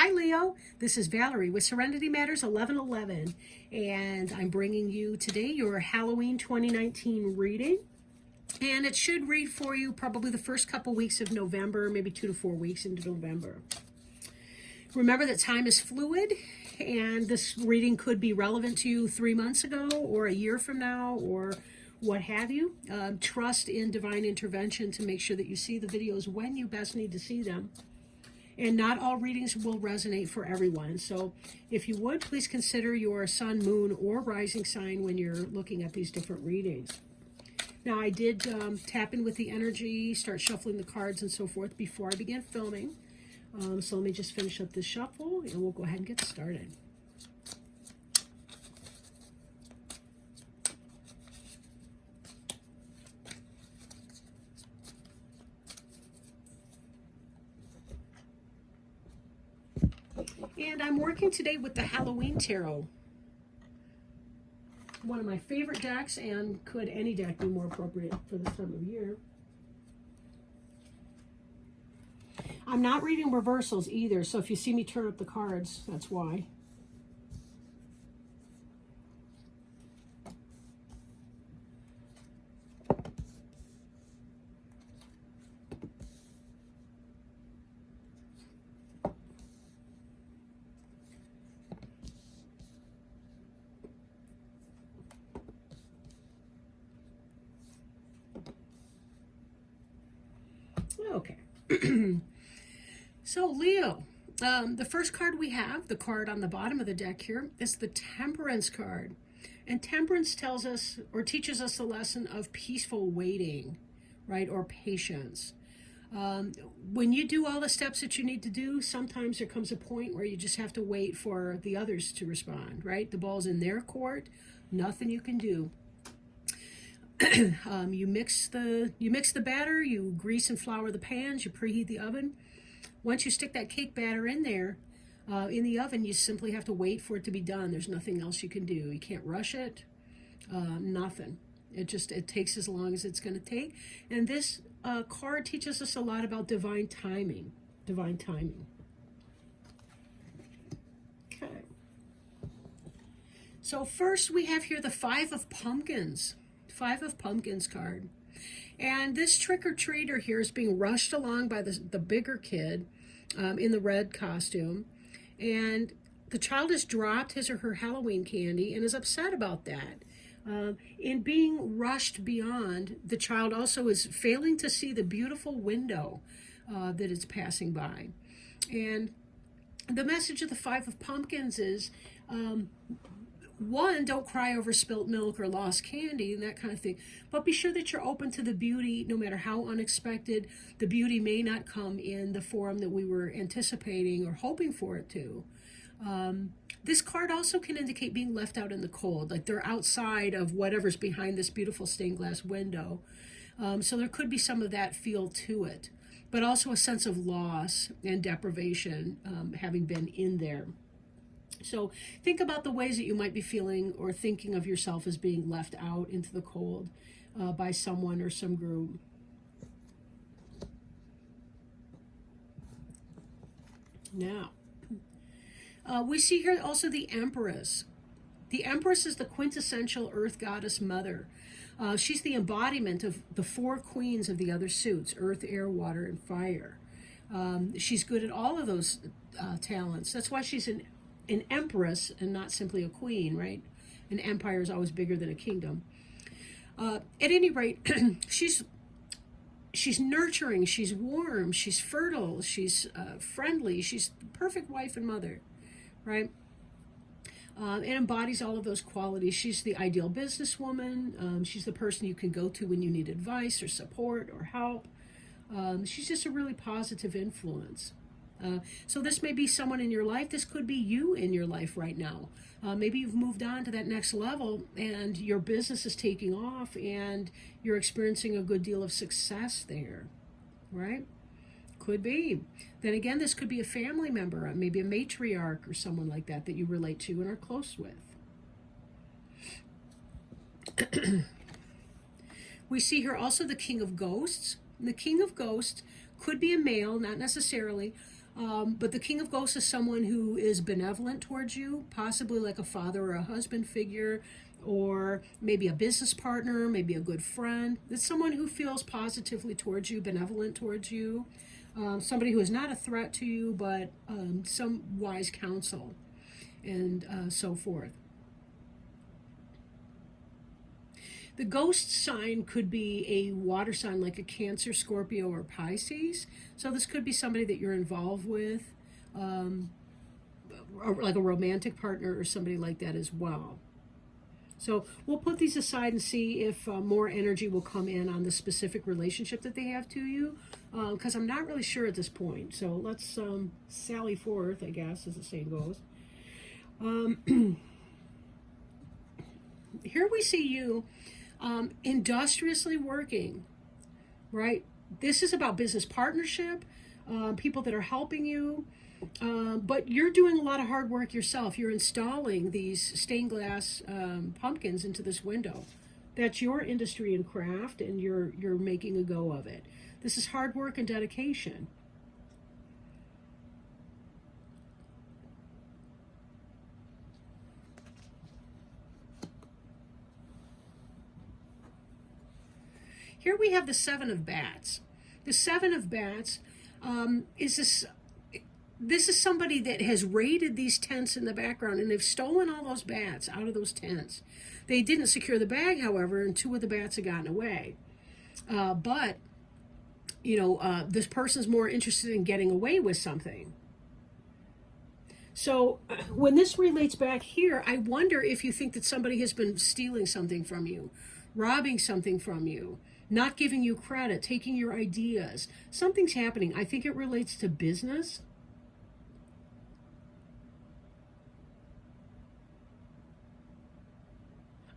Hi Leo, this is Valerie with Serenity Matters 1111, and I'm bringing you today your Halloween 2019 reading. And it should read for you probably the first couple weeks of November, maybe 2 to 4 weeks into November. Remember that time is fluid, and this reading could be relevant to you 3 months ago or a year from now or what have you. Trust in divine intervention to make sure that you see the videos when you best need to see them. And not all readings will resonate for everyone. So if you would, please consider your sun, moon, or rising sign when you're looking at these different readings. Now, I did tap in with the energy, start shuffling the cards and so forth before I began filming. So let me just finish up this shuffle and we'll go ahead and get started. And I'm working today with the Halloween Tarot. One of my favorite decks, and could any deck be more appropriate for this time of year? I'm not reading reversals either, so if you see me turn up the cards, that's why. Okay. So Leo, the first card we have, the card on the bottom of the deck here, is the Temperance card. And Temperance tells us or teaches us the lesson of peaceful waiting, right, or patience. When you do all the steps that you need to do, sometimes there comes a point where you just have to wait for the others to respond, right? The ball's in their court, nothing you can do. You mix the batter, you grease and flour the pans, you preheat the oven. Once you stick that cake batter in there, in the oven, you simply have to wait for it to be done. There's nothing else you can do. You can't rush it, nothing. It takes as long as it's going to take. And this card teaches us a lot about divine timing. Divine timing. Okay. So first we have here the Five of Pumpkins. Five of Pumpkins card. And this trick-or-treater here is being rushed along by the bigger kid in the red costume. And the child has dropped his or her Halloween candy and is upset about that. In being rushed beyond, the child also is failing to see the beautiful window that it's passing by. And the message of the Five of Pumpkins is, one, don't cry over spilt milk or lost candy and that kind of thing. But be sure that you're open to the beauty, no matter how unexpected. The beauty may not come in the form that we were anticipating or hoping for it to. This card also can indicate being left out in the cold, like they're outside of whatever's behind this beautiful stained glass window. So there could be some of that feel to it, but also a sense of loss and deprivation having been in there. So think about the ways that you might be feeling or thinking of yourself as being left out into the cold by someone or some group. Now, we see here also the Empress. The Empress is the quintessential earth goddess mother. She's the embodiment of the four queens of the other suits, earth, air, water, and fire. She's good at all of those talents. That's why she's an empress and not simply a queen, right? An empire is always bigger than a kingdom. At any rate, she's nurturing, she's warm, she's fertile, she's friendly, she's the perfect wife and mother, right? And embodies all of those qualities. She's the ideal businesswoman. She's the person you can go to when you need advice or support or help. She's just a really positive influence. So this may be someone in your life. This could be you in your life right now. Maybe you've moved on to that next level and your business is taking off and you're experiencing a good deal of success there, right? Could be. Then again, this could be a family member, maybe a matriarch or someone like that that you relate to and are close with. We see here also the King of Ghosts. The King of Ghosts could be a male, not necessarily, But the King of Ghosts is someone who is benevolent towards you, possibly like a father or a husband figure, or maybe a business partner, maybe a good friend. It's someone who feels positively towards you, benevolent towards you, somebody who is not a threat to you, but some wise counsel, and so forth. The ghost sign could be a water sign like a Cancer, Scorpio, or Pisces. So this could be somebody that you're involved with, like a romantic partner or somebody like that as well. So we'll put these aside and see if more energy will come in on the specific relationship that they have to you, because I'm not really sure at this point. So let's sally forth, I guess, as the saying goes. Here we see you industriously working, right? This is about business partnership, people that are helping you, but you're doing a lot of hard work yourself. You're installing these stained glass pumpkins into this window. That's your industry and craft, and you're making a go of it. This is hard work and dedication. Here we have the Seven of Bats. The Seven of Bats is this. This is somebody that has raided these tents in the background, and they've stolen all those bats out of those tents. They didn't secure the bag, however, and 2 of the bats had gotten away. But, this person's more interested in getting away with something. So when this relates back here, I wonder if you think that somebody has been stealing something from you, robbing something from you, not giving you credit, taking your ideas. Something's happening. I think it relates to business.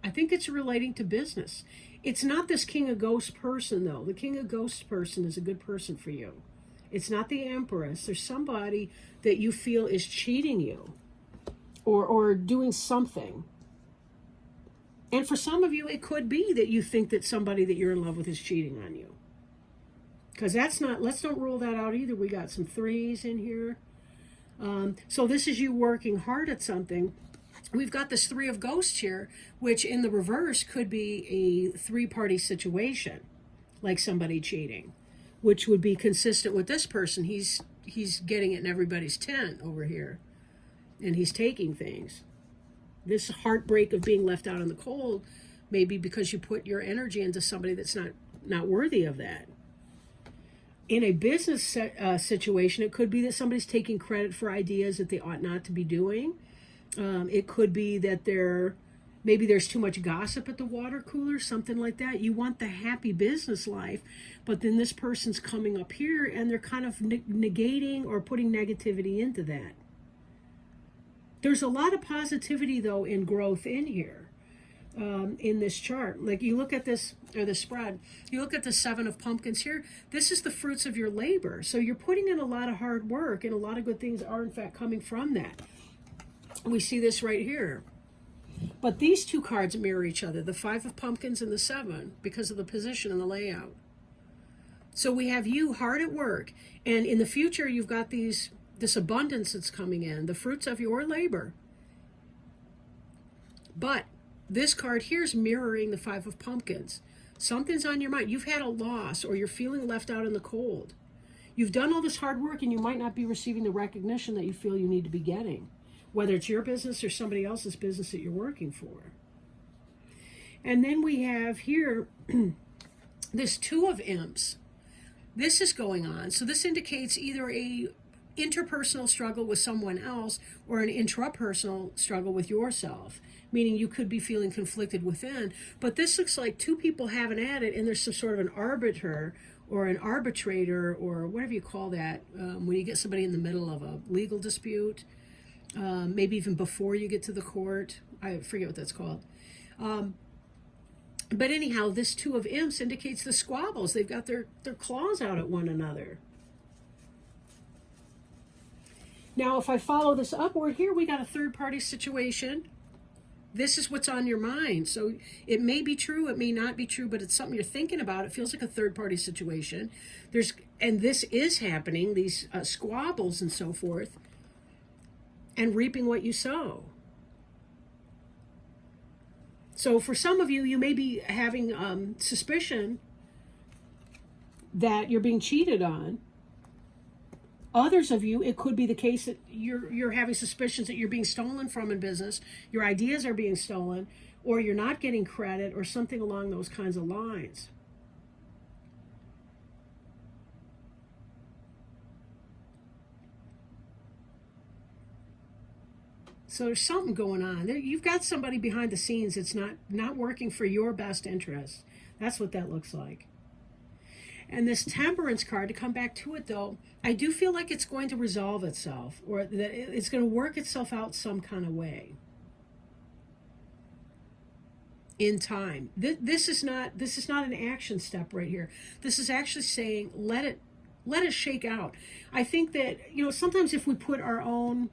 I think it's relating to business. It's not this King of Ghosts person, though. The King of Ghosts person is a good person for you. It's not the Empress. There's somebody that you feel is cheating you or doing something. And for some of you, it could be that you think that somebody that you're in love with is cheating on you. Because that's not, let's don't rule that out either. We got some 3s in here. So this is you working hard at something. We've got this 3 of Ghosts here, which in the reverse could be a 3-party situation, like somebody cheating, which would be consistent with this person. He's getting it in everybody's tent over here, and he's taking things. This heartbreak of being left out in the cold may be because you put your energy into somebody that's not worthy of that. In a business situation, it could be that somebody's taking credit for ideas that they ought not to be doing. It could be that maybe there's too much gossip at the water cooler, something like that. You want the happy business life, but then this person's coming up here and they're kind of negating or putting negativity into that. There's a lot of positivity, though, in growth in here, in this chart. Like you look at this, or the spread, you look at the 7 of Pumpkins here. This is the fruits of your labor. So you're putting in a lot of hard work, and a lot of good things are, in fact, coming from that. We see this right here. But these 2 cards mirror each other, the 5 of Pumpkins and the 7, because of the position and the layout. So we have you hard at work, and in the future you've got this abundance that's coming in, the fruits of your labor. But this card here is mirroring the 5 of Pumpkins. Something's on your mind. You've had a loss, or you're feeling left out in the cold. You've done all this hard work, and you might not be receiving the recognition that you feel you need to be getting, whether it's your business or somebody else's business that you're working for. And then we have here this 2 of Imps. This is going on. So this indicates either a interpersonal struggle with someone else or an intrapersonal struggle with yourself, meaning you could be feeling conflicted within. But this looks like 2 people having at it, and there's some sort of an arbiter or an arbitrator, or whatever you call that, when you get somebody in the middle of a legal dispute. Maybe even before you get to the court. I forget what that's called. But anyhow, this 2 of Imps indicates the squabbles. They've got their claws out at one another. Now, if I follow this upward here, we got a 3rd-party situation. this is what's on your mind. So it may be true, it may not be true, but it's something you're thinking about. It feels like a third party situation. And this is happening, these squabbles and so forth, and reaping what you sow. So for some of you, you may be having suspicion that you're being cheated on. Others of you, it could be the case that you're having suspicions that you're being stolen from in business, your ideas are being stolen, or you're not getting credit, or something along those kinds of lines. So there's something going on. You've got somebody behind the scenes that's not working for your best interest. That's what that looks like. And this Temperance card, to come back to it though, I do feel like it's going to resolve itself, or that it's going to work itself out some kind of way in time. This is not an action step right here. This is actually saying let it shake out. I think that, sometimes if we put our own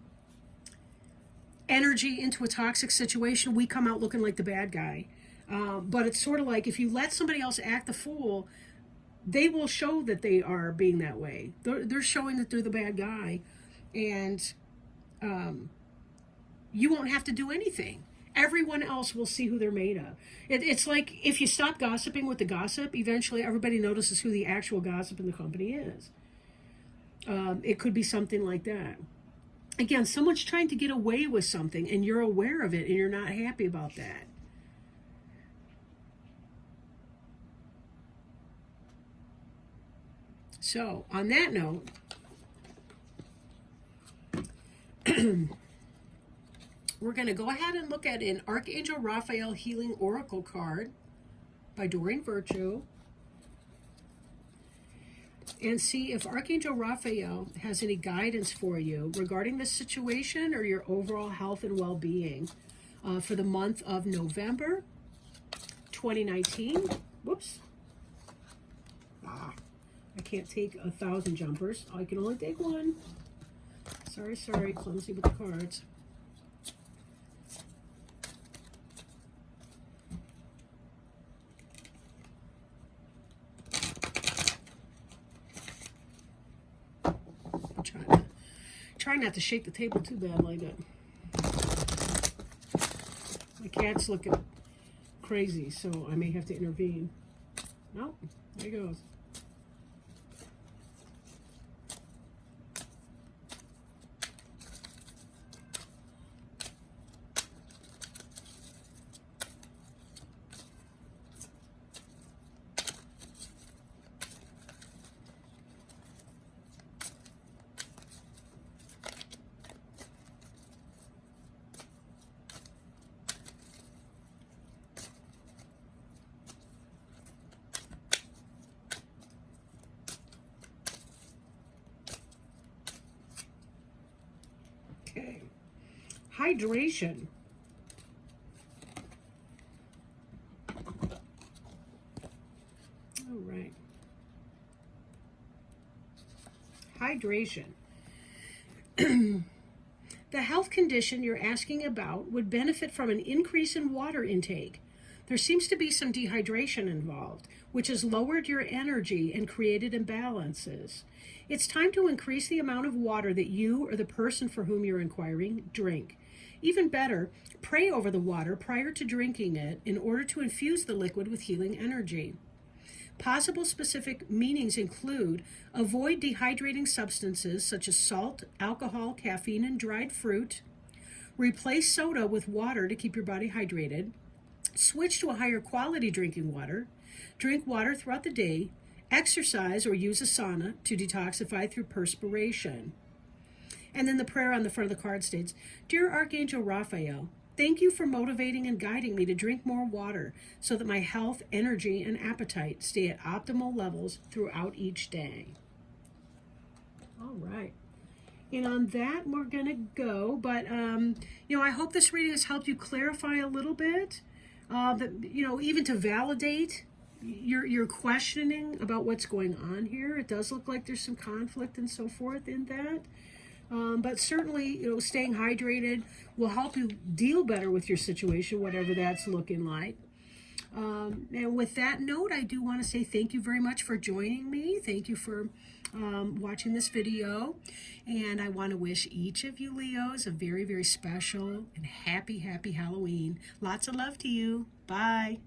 energy into a toxic situation, we come out looking like the bad guy. But it's sort of like if you let somebody else act the fool, they will show that they are being that way. They're showing that they're the bad guy, and you won't have to do anything. Everyone else will see who they're made of. It's like if you stop gossiping with the gossip, eventually everybody notices who the actual gossip in the company is. It could be something like that. Again, someone's trying to get away with something, and you're aware of it, and you're not happy about that. So, on that note, we're going to go ahead and look at an Archangel Raphael Healing Oracle card by Doreen Virtue, and see if Archangel Raphael has any guidance for you regarding this situation or your overall health and well-being for the month of November 2019. Whoops. I can't take 1,000 jumpers. I can only take one. Sorry, clumsy with the cards. I'm trying not to shake the table too bad like that. My cat's looking crazy, so I may have to intervene. Nope, there he goes. Okay. Hydration. All right. Hydration. The health condition you're asking about would benefit from an increase in water intake. There seems to be some dehydration involved, which has lowered your energy and created imbalances. It's time to increase the amount of water that you or the person for whom you're inquiring drink. Even better, pray over the water prior to drinking it in order to infuse the liquid with healing energy. Possible specific meanings include avoid dehydrating substances such as salt, alcohol, caffeine, and dried fruit. Replace soda with water to keep your body hydrated. Switch to a higher quality drinking water. Drink water throughout the day. Exercise or use a sauna to detoxify through perspiration. And then the prayer on the front of the card states, Dear Archangel Raphael, thank you for motivating and guiding me to drink more water so that my health, energy, and appetite stay at optimal levels throughout each day. All right. And on that, we're going to go. But, I hope this reading has helped you clarify a little bit. Even to validate your questioning about what's going on here. It does look like there's some conflict and so forth in that. But certainly, staying hydrated will help you deal better with your situation, whatever that's looking like. And with that note, I do want to say thank you very much for joining me. Thank you for watching this video. And I want to wish each of you Leos a very, very special and happy, happy Halloween. Lots of love to you. Bye.